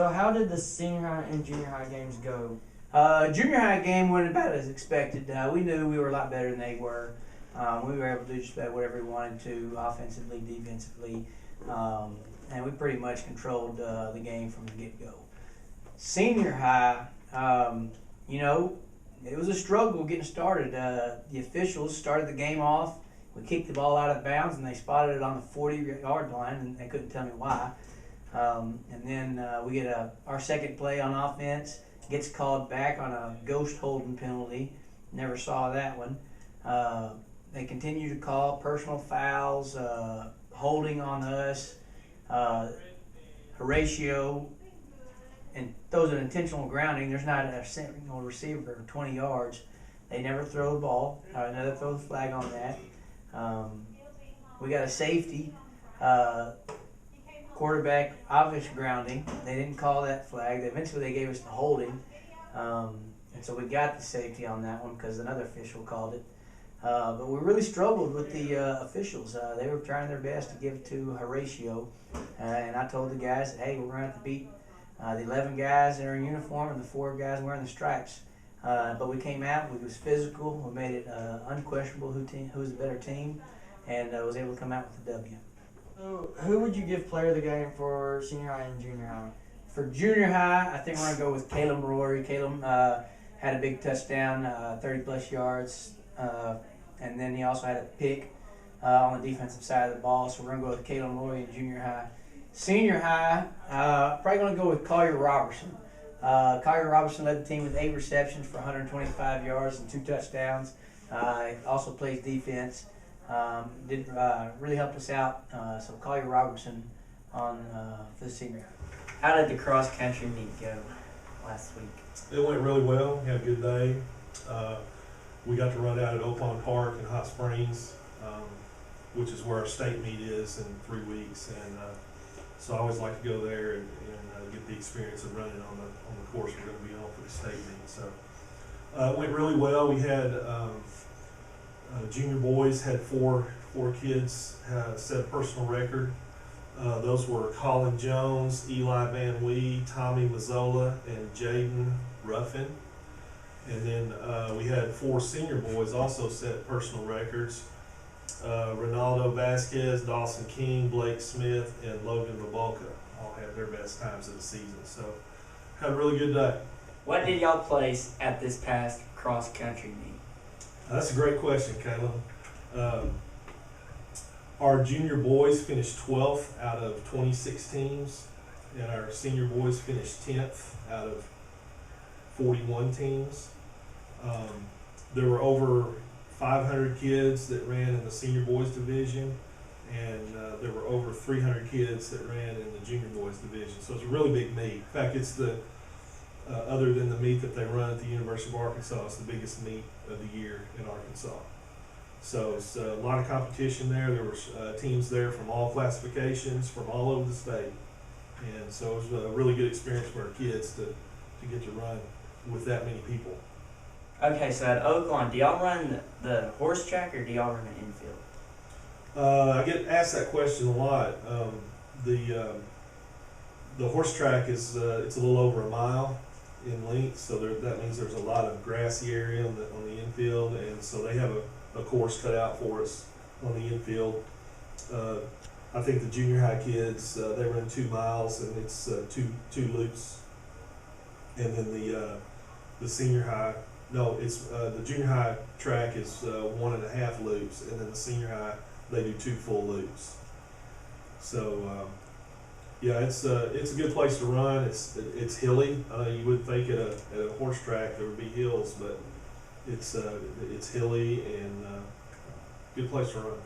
So how did the senior high and junior high games go? Junior high game went about as expected. We knew we were a lot better than they were. We were able to do just about whatever we wanted to, offensively, defensively, and we pretty much controlled the game from the get-go. Senior high, it was a struggle getting started. The officials started the game off. We kicked the ball out of bounds, and they spotted it on the 40-yard line, and they couldn't tell me why. And then we get our second play on offense. Gets called back on a ghost holding penalty. Never saw that one. They continue to call personal fouls, holding on us, Horatio, and throws an intentional grounding. There's not a single receiver for 20 yards. They never throw the ball. Another throw the flag on that. We got a safety. Quarterback obvious grounding. They didn't call that flag. Eventually they gave us the holding. And so we got the safety on that one because another official called it. But we really struggled with the officials. They were trying their best to give it to Horatio. And I told the guys, hey, we're going to have to beat the 11 guys that are in uniform and the 4 guys wearing the stripes. But we came out, we was physical, we made it unquestionable who was the better team, and was able to come out with the W. So who would you give player of the game for senior high and junior high? For junior high, I think we're going to go with Caleb Rory. Caleb had a big touchdown, 30-plus yards, and then he also had a pick on the defensive side of the ball, so we're going to go with Caleb Rory in junior high. Senior high, probably going to go with Collier Robertson. Collier Robertson led the team with 8 receptions for 125 yards and 2 touchdowns. He also plays defense. Did really help us out. So Collier Robertson on for the senior high. How did the cross country meet go last week? It went really well. We had a good day. We got to run out at Opon Park in Hot Springs, which is where our state meet is in 3 weeks. And so I always like to go there and get the experience of running on the course we're going to be on for the state meet. So it went really well. We had junior boys had four kids set a personal record. Those were Colin Jones, Eli Van Wee, Tommy Mazzola, and Jaden Ruffin. And then we had 4 senior boys also set personal records. Ronaldo Vasquez, Dawson King, Blake Smith, and Logan Mabolka all had their best times of the season. So had a really good day. What did y'all place at this past cross country meet? That's a great question, Caleb. Our junior boys finished 12th out of 26 teams, and our senior boys finished 10th out of 41 teams. There were over 500 kids that ran in the senior boys division, and there were over 300 kids that ran in the junior boys division. So it's a really big meet. In fact, it's the other than the meet that they run at the University of Arkansas, it's the biggest meet of the year in Arkansas. So it's a lot of competition there. There were teams there from all classifications, from all over the state. And so it was a really good experience for our kids to get to run with that many people. Okay, so at Oaklawn, do y'all run the horse track or do y'all run an infield? I get asked that question a lot. The horse track is it's a little over a mile in length, so that means there's a lot of grassy area on the infield, and so they have a course cut out for us on the infield. I think the junior high kids they run 2 miles, and it's two loops, and then the senior high. No, it's the junior high track is 1.5 loops, and then the senior high they do 2 full loops. So yeah, it's a good place to run. It's hilly. You would think at a horse track there would be hills, but it's hilly and good place to run.